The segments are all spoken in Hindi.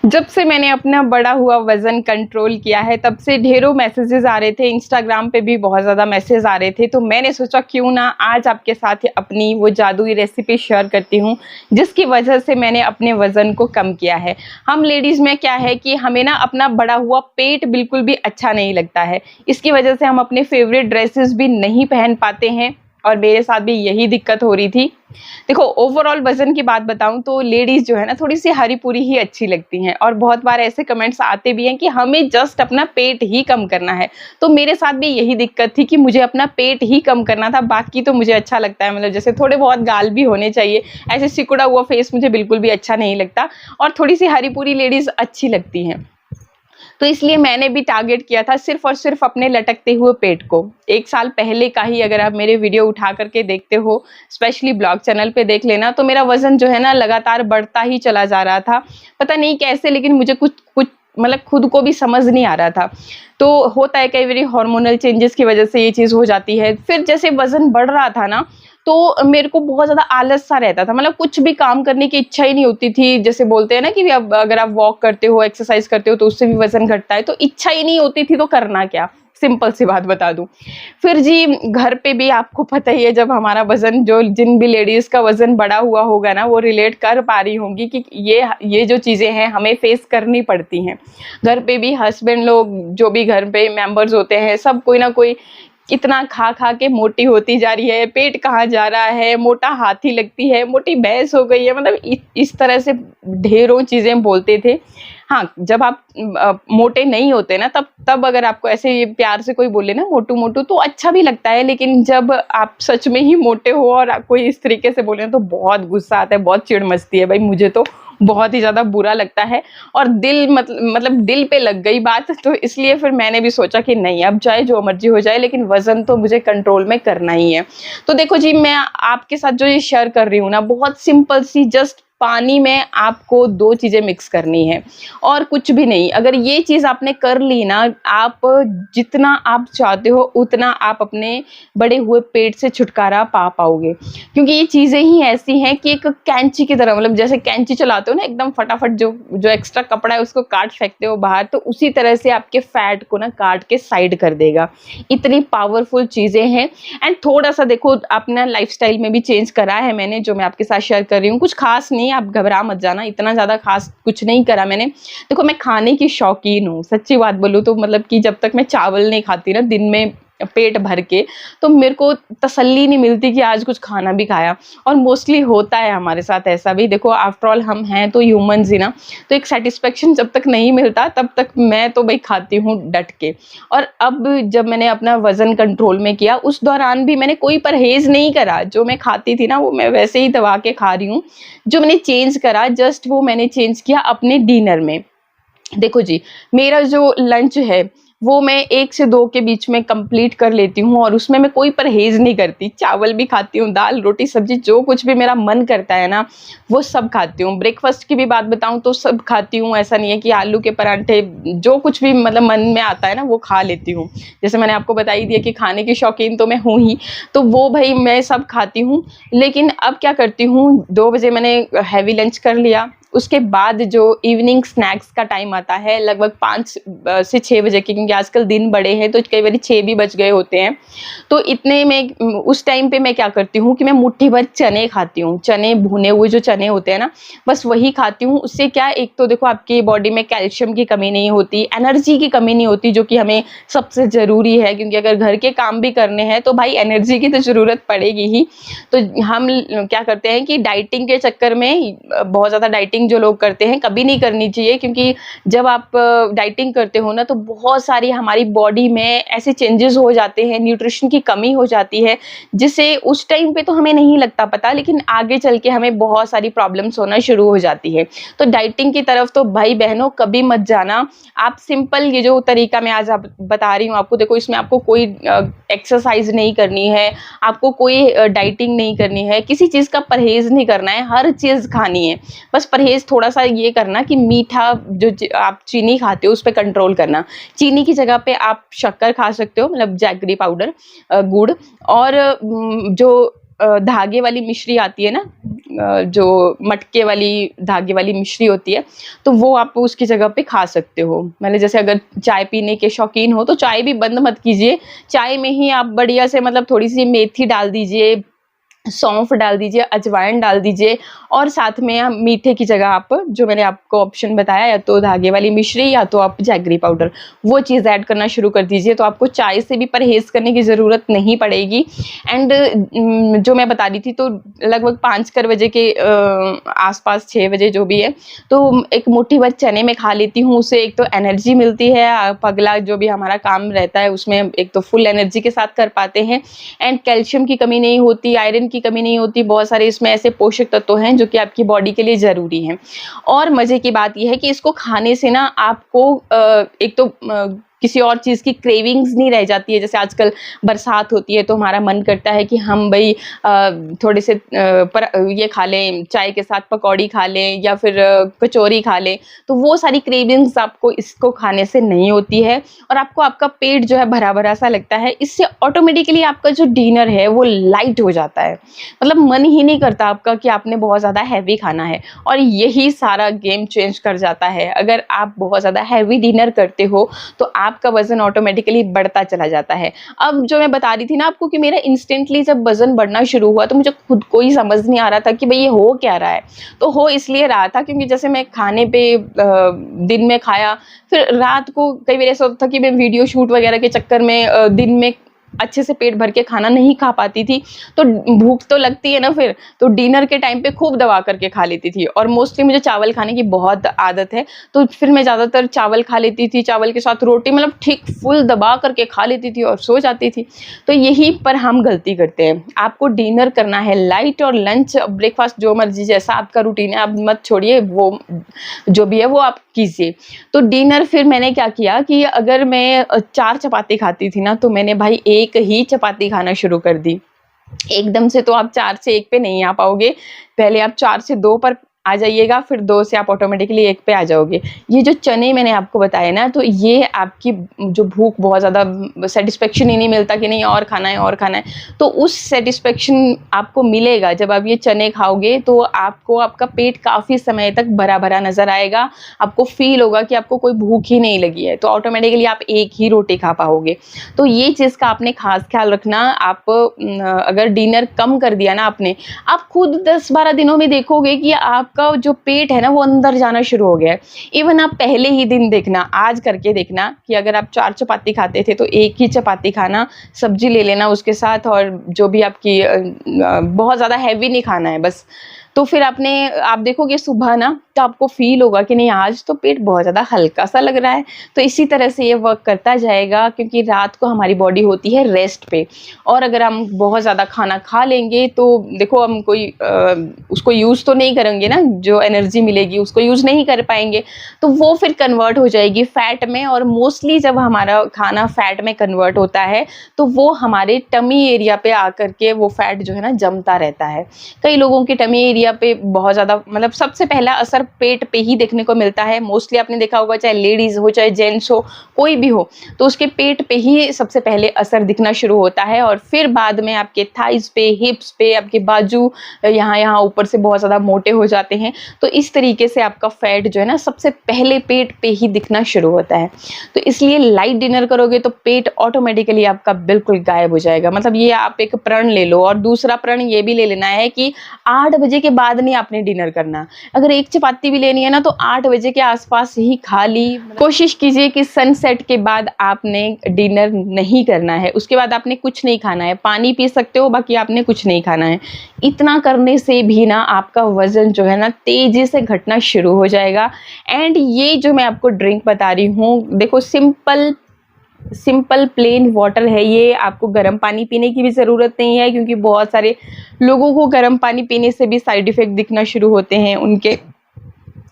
जब से मैंने अपना बढ़ा हुआ वज़न कंट्रोल किया है, तब से ढेरों मैसेजेस आ रहे थे, इंस्टाग्राम पे भी बहुत ज़्यादा मैसेज आ रहे थे। तो मैंने सोचा क्यों ना आज आपके साथ अपनी वो जादुई रेसिपी शेयर करती हूँ, जिसकी वजह से मैंने अपने वज़न को कम किया है। हम लेडीज़ में क्या है कि हमें ना अपना बढ़ा हुआ पेट बिल्कुल भी अच्छा नहीं लगता है। इसकी वजह से हम अपने फेवरेट ड्रेसेस भी नहीं पहन पाते हैं और मेरे साथ भी यही दिक्कत हो रही थी। देखो, ओवरऑल वज़न की बात बताऊँ तो लेडीज़ जो है ना थोड़ी-सी हरी-पूरी ही अच्छी लगती हैं और बहुत बार ऐसे कमेंट्स आते भी हैं कि हमें जस्ट अपना पेट ही कम करना है। तो मेरे साथ भी यही दिक्कत थी कि मुझे अपना पेट ही कम करना था, बाकी तो मुझे अच्छा लगता है, मतलब जैसे थोड़े बहुत गाल भी होने चाहिए, ऐसे सिकुड़ा हुआ फेस मुझे बिल्कुल भी अच्छा नहीं लगता और थोड़ी-सी हरी-पूरी लेडीज़ अच्छी लगती हैं। तो इसलिए मैंने भी टारगेट किया था सिर्फ़ और सिर्फ़ अपने लटकते हुए पेट को। 1 साल पहले का ही अगर आप मेरे वीडियो उठा कर के देखते हो, स्पेशली ब्लॉग चैनल पे देख लेना, तो मेरा वज़न जो है ना लगातार बढ़ता ही चला जा रहा था। पता नहीं कैसे, लेकिन मुझे कुछ कुछ मतलब खुद को भी समझ नहीं आ रहा था। तो होता है कई बारी हार्मोनल चेंजेस की वज़ह से ये चीज़ हो जाती है। फिर जैसे वज़न बढ़ रहा था ना, तो मेरे को बहुत ज़्यादा आलस-सा रहता था, मतलब कुछ भी काम करने की इच्छा ही नहीं होती थी। जैसे बोलते हैं ना कि अब अगर आप वॉक करते हो, एक्सरसाइज़ करते हो तो उससे भी वज़न घटता है, तो इच्छा ही नहीं होती थी तो करना क्या? सिंपल सी बात बता दूँ। फिर जी घर पे भी आपको पता ही है, जब हमारा वज़न जो जिन भी लेडीज़ का वज़न बढ़ा हुआ होगा ना, वो रिलेट कर पा रही होंगी कि ये जो चीज़ें हैं हमें फेस करनी पड़ती हैं। घर पे भी हस्बैंड लोग, जो भी घर पे मेंबर्स होते हैं, सब कोई ना कोई इतना खा-खा के मोटी होती जा रही है, पेट कहाँ जा रहा है, मोटा हाथी लगती है, मोटी भैंस हो गई है, मतलब इस तरह से ढेरों चीज़ें बोलते थे। हाँ, जब आप मोटे नहीं होते ना, तब अगर आपको ऐसे प्यार से कोई बोले ना मोटू-मोटू, तो अच्छा भी लगता है, लेकिन जब आप सच में ही मोटे हो और कोई इस तरीके से बोले ना, तो बहुत गुस्सा आता है, बहुत चिढ़ मचती है। भाई मुझे तो बहुत ही ज़्यादा बुरा लगता है और दिल मतलब दिल पे लग गई बात, तो इसलिए फिर मैंने भी सोचा कि नहीं, अब चाहे जो मर्ज़ी हो जाए, लेकिन वज़न तो मुझे कंट्रोल में करना ही है। तो देखो जी, मैं आपके साथ जो ये शेयर कर रही हूँ ना, बहुत सिंपल सी, जस्ट पानी में आपको 2 चीज़ें मिक्स करनी है और कुछ भी नहीं। अगर ये चीज़ आपने कर ली ना, आप जितना आप चाहते हो उतना आप अपने बढ़े हुए पेट से छुटकारा पा पाओगे। क्योंकि ये चीज़ें ही ऐसी हैं कि एक कैंची की तरह, मतलब जैसे कैंची चलाते हो ना, एकदम फटाफट जो जो एक्स्ट्रा कपड़ा है उसको काट फेंकते हो बाहर, तो उसी तरह से आपके फैट को ना काट के साइड कर देगा। इतनी पावरफुल चीज़ें हैं। एंड थोड़ा-सा देखो, अपना लाइफ़स्टाइल में भी चेंज करा है मैंने, जो मैं आपके साथ शेयर कर रही हूँ। कुछ ख़ास नहीं, आप घबरा मत जाना, इतना ज़्यादा ख़ास कुछ नहीं करा मैंने। देखो, मैं खाने की शौकीन हूँ, सच्ची बात बोलूँ तो, मतलब कि जब तक मैं चावल नहीं खाती ना दिन में पेट भर के, तो मेरे को तसल्ली नहीं मिलती कि आज कुछ खाना भी खाया। और मोस्टली होता है हमारे साथ ऐसा भी। देखो, आफ्टर ऑल हम हैं तो ह्यूमन्स ही ना, तो एक सैटिस्फैक्शन जब तक नहीं मिलता तब तक मैं तो भाई खाती हूँ डट के। और अब जब मैंने अपना वज़न कंट्रोल में किया, उस दौरान भी मैंने कोई परहेज़ नहीं करा। जो मैं खाती थी ना, वो मैं वैसे ही दबा के खा रही हूँ। जो मैंने चेंज करा, जस्ट वो मैंने चेंज किया अपने डिनर में। देखो जी, मेरा जो लंच है, वो मैं 1 से 2 के बीच में कंप्लीट कर लेती हूँ और उसमें मैं कोई परहेज़ नहीं करती। चावल भी खाती हूँ, दाल, रोटी, सब्ज़ी, जो कुछ भी मेरा मन करता है ना, वो सब खाती हूँ। ब्रेकफ़ास्ट की भी बात बताऊँ तो सब खाती हूँ, ऐसा नहीं है कि आलू के पराठे, जो कुछ भी मतलब मन में आता है ना, वो खा लेती हूँ। जैसे मैंने आपको बता ही दिया कि खाने की शौकीन तो मैं हूँ ही, तो वो भई मैं सब खाती हूँ। लेकिन अब क्या करती हूँ, 2 बजे मैंने हेवी लंच कर लिया, उसके बाद जो इवनिंग स्नैक्स का टाइम आता है लगभग 5 से 6 बजे के, क्योंकि आजकल दिन बड़े हैं तो कई बारी 6 भी बज गए होते हैं। तो इतने में उस टाइम पे मैं क्या करती हूँ कि मैं मुट्ठी भर चने खाती हूँ। चने, भुने हुए जो चने होते हैं ना, बस वही खाती हूँ। उससे क्या, एक तो देखो आपकी बॉडी में कैल्शियम की कमी नहीं होती, एनर्जी की कमी नहीं होती, जो कि हमें सबसे ज़रूरी है, क्योंकि अगर घर के काम भी करने हैं तो भाई एनर्जी की तो ज़रूरत पड़ेगी ही। तो हम क्या करते हैं कि डाइटिंग के चक्कर में, बहुत ज़्यादा डाइटिंग जो लोग करते हैं, कभी नहीं करनी चाहिए, क्योंकि जब आप डाइटिंग करते हो ना, तो बहुत सारी हमारी बॉडी में ऐसे चेंजेस हो जाते हैं, न्यूट्रिशन की कमी हो जाती है, जिससे उस टाइम पे तो हमें नहीं लगता पता, लेकिन आगे चल के हमें बहुत सारी प्रॉब्लम्स होना शुरू हो जाती है। तो डाइटिंग की तरफ तो भाई बहनों कभी मत जाना। आप सिंपल ये जो तरीका मैं आज आप बता रही हूँ आपको, देखो इसमें आपको कोई एक्सरसाइज नहीं करनी है, आपको कोई डाइटिंग नहीं करनी है, किसी चीज़ का परहेज़ नहीं करना है, हर चीज़ खानी है। बस परहेज़ थोड़ा-सा ये करना कि मीठा जो आप चीनी खाते हो, उस पे कंट्रोल करना। चीनी की जगह पे आप शक्कर खा सकते हो, मतलब जैगरी पाउडर, गुड़। और जो धागे वाली मिश्री आती है ना, जो मटके वाली धागे वाली मिश्री होती है, तो वो आप उसकी जगह पे खा सकते हो। मतलब जैसे अगर चाय पीने के शौकीन हो तो चाय भी बंद मत कीजिए, चाय में ही आप बढ़िया से मतलब थोड़ी सी मेथी डाल दीजिए, सौंफ डाल दीजिए, अजवाइन डाल दीजिए, और साथ में आप मीठे की जगह आप जो मैंने आपको ऑप्शन बताया, या तो धागे वाली मिश्री या तो आप जैगरी पाउडर, वो चीज़ ऐड करना शुरू कर दीजिए। तो आपको चाय से भी परहेज करने की ज़रूरत नहीं पड़ेगी। एंड जो मैं बता रही थी, तो लगभग 5 बजे के आसपास, 6 बजे जो भी है, तो एक मुट्ठी भर चने में खा लेती हूँ। उससे एक तो एनर्जी मिलती है, अगला जो भी हमारा काम रहता है उसमें एक तो फुल एनर्जी के साथ कर पाते हैं, एंड कैल्शियम की कमी नहीं होती, आयरन की कमी नहीं होती। बहुत सारे इसमें ऐसे पोषक तत्व हैं जो कि आपकी बॉडी के लिए ज़रूरी हैं। और मज़े की बात यह है कि इसको खाने से ना आपको एक तो किसी और चीज़ की क्रेविंग्स नहीं रह जाती है। जैसे आजकल बरसात होती है तो हमारा मन करता है कि हम भाई थोड़े से ये खा लें, चाय के साथ पकौड़ी खा लें या फिर कचौरी खा लें, तो वो सारी क्रेविंग्स आपको इसको खाने से नहीं होती है, और आपको आपका पेट जो है भरा भरा सा लगता है। इससे ऑटोमेटिकली आपका जो डिनर है वो लाइट हो जाता है, मतलब मन ही नहीं करता आपका कि आपने बहुत ज़्यादा हैवी खाना है, और यही सारा गेम चेंज कर जाता है। अगर आप बहुत ज़्यादा हैवी डिनर करते हो तो आपका वजन ऑटोमेटिकली बढ़ता चला जाता है। अब जो मैं बता रही थी ना आपको कि मेरा इंस्टेंटली जब वजन बढ़ना शुरू हुआ तो मुझे खुद को ही समझ नहीं आ रहा था कि भाई ये हो क्या रहा है। तो हो इसलिए रहा था क्योंकि जैसे मैं खाने पे दिन में खाया, फिर रात को कई बार ऐसा होता था कि मैं वीडियो शूट वगैरह के चक्कर में दिन में अच्छे से पेट भर के खाना नहीं खा पाती थी, तो भूख तो लगती है ना फिर, तो डिनर के टाइम पे खूब दबा करके खा लेती थी। और मोस्टली मुझे चावल खाने की बहुत आदत है, तो फिर मैं ज़्यादातर चावल खा लेती थी, चावल के साथ रोटी, मतलब ठीक फुल दबा करके खा लेती थी और सो जाती थी। तो यहीं पर हम गलती करते हैं। आपको डिनर करना है लाइट, और लंच ब्रेकफास्ट जो मर्जी जैसा आपका रूटीन है आप मत छोड़िए, वो जो भी है वो आप कीजिए। तो डिनर फिर मैंने क्या किया कि अगर मैं 4 चपाती खाती थी ना, तो मैंने भाई एक ही चपाती खाना शुरू कर दी। एकदम से तो आप 4 से 1 पे नहीं आ पाओगे, पहले आप 4 से 2 पर आ जाइएगा, फिर 2 से आप ऑटोमेटिकली 1 पे आ जाओगे। ये जो चने मैंने आपको बताए ना, तो ये आपकी जो भूख बहुत ज़्यादा सेटिस्फेक्शन ही नहीं मिलता कि नहीं और खाना है और खाना है, तो उस सेटिस्फेक्शन आपको मिलेगा जब आप ये चने खाओगे। तो आपको आपका पेट काफ़ी समय तक भरा भरा नज़र आएगा, आपको फील होगा कि आपको कोई भूख ही नहीं लगी है, तो ऑटोमेटिकली आप एक ही रोटी खा पाओगे। तो ये चीज़ का आपने खास ख्याल रखना। आप अगर डिनर कम कर दिया ना आपने, आप खुद 10-12 दिनों में देखोगे कि आपका जो पेट है ना वो अंदर जाना शुरू हो गया है। इवन आप पहले ही दिन देखना, आज करके देखना कि अगर आप 4 चपाती खाते थे तो 1 ही चपाती खाना, सब्जी ले लेना उसके साथ, और जो भी आपकी बहुत ज़्यादा हैवी नहीं खाना है बस। तो फिर आप देखोगे सुबह ना, तो आपको फील होगा कि नहीं आज तो पेट बहुत ज़्यादा हल्का सा लग रहा है। तो इसी तरह से ये वर्क करता जाएगा, क्योंकि रात को हमारी बॉडी होती है रेस्ट पे, और अगर हम बहुत ज़्यादा खाना खा लेंगे तो देखो हम कोई उसको यूज़ तो नहीं करेंगे ना, जो एनर्जी मिलेगी उसको यूज़ नहीं कर पाएंगे, तो वो फिर कन्वर्ट हो जाएगी फैट में। और मोस्टली जब हमारा खाना फैट में कन्वर्ट होता है तो वो हमारे टमी एरिया पे आकर के वो फैट जो है ना जमता रहता है। कई लोगों की टमी एरिया पे बहुत ज़्यादा, मतलब सबसे पहला असर पेट पे ही देखने को मिलता है। मोस्टली आपने देखा होगा, चाहे लेडीज़ हो चाहे जेंट्स हो, कोई भी हो, तो उसके पेट पे ही सबसे पहले असर दिखना शुरू होता है, और फिर बाद में आपके थाइस पे, हिप्स पे, आपके बाजू यहाँ ऊपर से बहुत ज़्यादा मोटे हो जाते हैं। तो इस तरीके से आपका फैट जो है ना सबसे पहले पेट पे ही दिखना शुरू होता है। तो इसलिए लाइट डिनर करोगे तो पेट ऑटोमेटिकली आपका बिल्कुल गायब हो जाएगा। मतलब ये आप एक प्रण ले लो, और दूसरा प्रण ये भी ले लेना है कि 8 बजे के बाद नहीं आपने डिनर करना। अगर एक चपाती भी लेनी है ना तो 8 बजे के आसपास ही खा ली। कोशिश कीजिए कि सनसेट के बाद आपने डिनर नहीं करना है, उसके बाद आपने कुछ नहीं खाना है, पानी पी सकते हो, बाकी आपने कुछ नहीं खाना है। इतना करने से भी ना आपका वजन जो है ना तेजी से घटना शुरू हो जाएगा। एंड ये जो मैं आपको ड्रिंक बता रही हूँ, देखो सिंपल प्लेन वाटर है ये, आपको गर्म पानी पीने की भी ज़रूरत नहीं है, क्योंकि बहुत सारे लोगों को गर्म पानी पीने से भी साइड इफ़ेक्ट दिखना शुरू होते हैं उनके।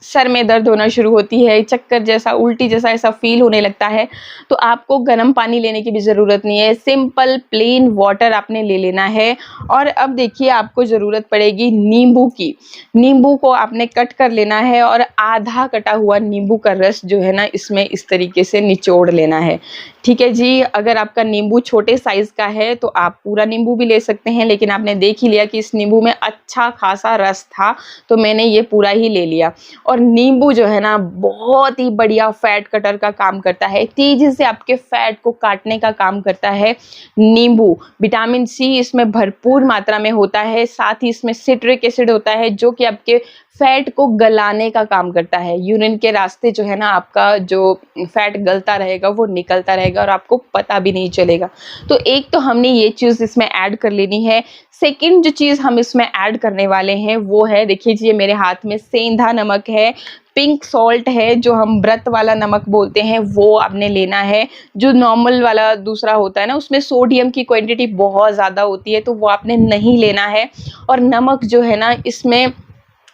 सर में दर्द होना शुरू होती है, चक्कर जैसा, उल्टी जैसा ऐसा फील होने लगता है, तो आपको गर्म पानी लेने की भी ज़रूरत नहीं है, सिंपल प्लेन वाटर आपने ले लेना है। और अब देखिए आपको ज़रूरत पड़ेगी नींबू की। नींबू को आपने कट कर लेना है और आधा कटा हुआ नींबू का रस जो है ना इसमें इस तरीके से निचोड़ लेना है। ठीक है जी, अगर आपका नींबू छोटे साइज़ का है तो आप पूरा नींबू भी ले सकते हैं, लेकिन आपने देख ही लिया कि इस नींबू में अच्छा खासा रस था, तो मैंने ये पूरा ही ले लिया। और नींबू जो है ना बहुत ही बढ़िया फैट कटर का काम करता है, तेजी से आपके फैट को काटने का काम करता है नींबू। विटामिन सी इसमें भरपूर मात्रा में होता है, साथ ही इसमें सिट्रिक एसिड होता है जो कि आपके फैट को गलाने का काम करता है। यूरिन के रास्ते जो है ना आपका जो फैट गलता रहेगा वो निकलता रहेगा और आपको पता भी नहीं चलेगा। तो एक तो हमने ये चीज़ इसमें ऐड कर लेनी है। सेकंड जो चीज़ हम इसमें ऐड करने वाले हैं वो है, देखिए जी, मेरे हाथ में सेंधा नमक है, पिंक सॉल्ट है, जो हम व्रत वाला नमक बोलते हैं वो आपने लेना है। जो नॉर्मल वाला दूसरा होता है ना उसमें सोडियम की क्वांटिटी बहुत ज़्यादा होती है, तो वो आपने नहीं लेना है। और नमक जो है ना इसमें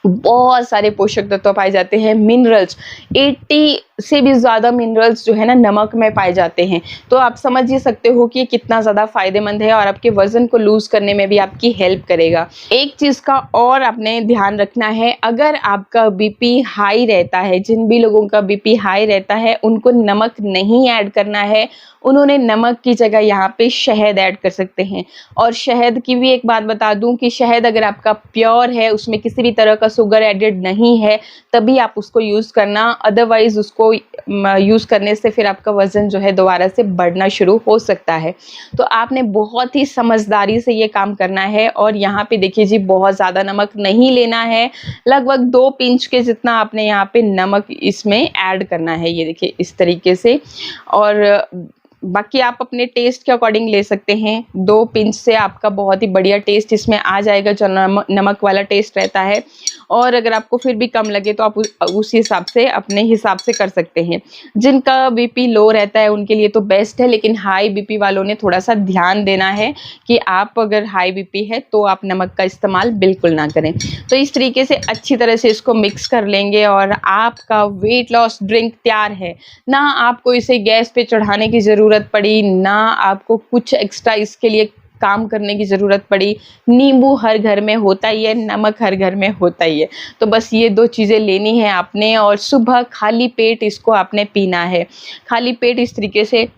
बहुत सारे पोषक तत्व पाए जाते हैं, मिनरल्स 80 से भी ज़्यादा मिनरल्स जो है ना नमक में पाए जाते हैं। तो आप समझ ही सकते हो कि कितना ज़्यादा फ़ायदेमंद है और आपके वज़न को लूज़ करने में भी आपकी हेल्प करेगा। एक चीज़ का और आपने ध्यान रखना है, अगर आपका बीपी हाई रहता है, जिन भी लोगों का बीपी हाई रहता है उनको नमक नहीं ऐड करना है, उन्होंने नमक की जगह यहाँ पे शहद ऐड कर सकते हैं। और शहद की भी एक बात बता दूं कि शहद अगर आपका प्योर है, उसमें किसी भी तरह का शुगर एडेड नहीं है, तभी आप उसको यूज़ करना। अदरवाइज़ उसको यूज़ करने से फिर आपका वज़न जो है दोबारा से बढ़ना शुरू हो सकता है। तो आपने बहुत ही समझदारी से ये काम करना है। और यहाँ पे देखिए जी, बहुत ज़्यादा नमक नहीं लेना है, लगभग 2 पिंच के जितना आपने यहाँ पे नमक इसमें ऐड करना है, ये देखिए इस तरीके से। और बाकी आप अपने टेस्ट के अकॉर्डिंग ले सकते हैं। 2 पिंच से आपका बहुत ही बढ़िया टेस्ट इसमें आ जाएगा, जो नमक वाला टेस्ट रहता है। और अगर आपको फिर भी कम लगे तो आप उस हिसाब से अपने हिसाब से कर सकते हैं। जिनका बीपी लो रहता है उनके लिए तो बेस्ट है, लेकिन हाई बीपी वालों ने थोड़ा सा ध्यान देना है कि आप अगर हाई बीपी है तो आप नमक का इस्तेमाल बिल्कुल ना करें। तो इस तरीके से अच्छी तरह से इसको मिक्स कर लेंगे और आपका वेट लॉस ड्रिंक तैयार है। ना आपको इसे गैस पे चढ़ाने की ज़रूरत पड़ी, ना आपको कुछ एक्स्ट्रा इसके लिए काम करने की ज़रूरत पड़ी। नींबू हर घर में होता ही है, नमक हर घर में होता ही है। तो बस ये 2 चीज़ें लेनी है आपने और सुबह खाली पेट इसको आपने पीना है। खाली पेट इस तरीके से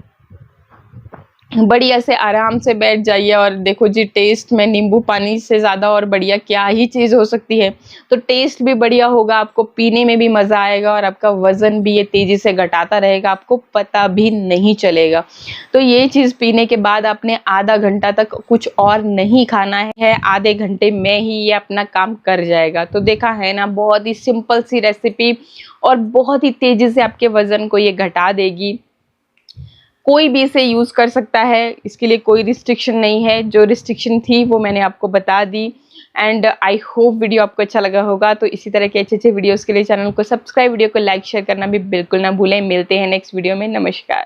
बढ़िया से आराम से बैठ जाइए। और देखो जी, टेस्ट में नींबू पानी से ज़्यादा और बढ़िया क्या ही चीज़ हो सकती है। तो टेस्ट भी बढ़िया होगा, आपको पीने में भी मज़ा आएगा और आपका वज़न भी ये तेज़ी से घटाता रहेगा, आपको पता भी नहीं चलेगा। तो ये चीज़ पीने के बाद आपने आधा घंटा तक कुछ और नहीं खाना है, आधे घंटे में ही ये अपना काम कर जाएगा। तो देखा है ना, बहुत ही सिंपल सी रेसिपी और बहुत ही तेज़ी से आपके वज़न को ये घटा देगी। कोई भी इसे यूज़ कर सकता है, इसके लिए कोई रिस्ट्रिक्शन नहीं है। जो रिस्ट्रिक्शन थी वो मैंने आपको बता दी। एंड आई होप वीडियो आपको अच्छा लगा होगा। तो इसी तरह के अच्छे वीडियोस के लिए चैनल को सब्सक्राइब, वीडियो को लाइक शेयर करना भी बिल्कुल ना भूलें। मिलते हैं नेक्स्ट वीडियो में। नमस्कार।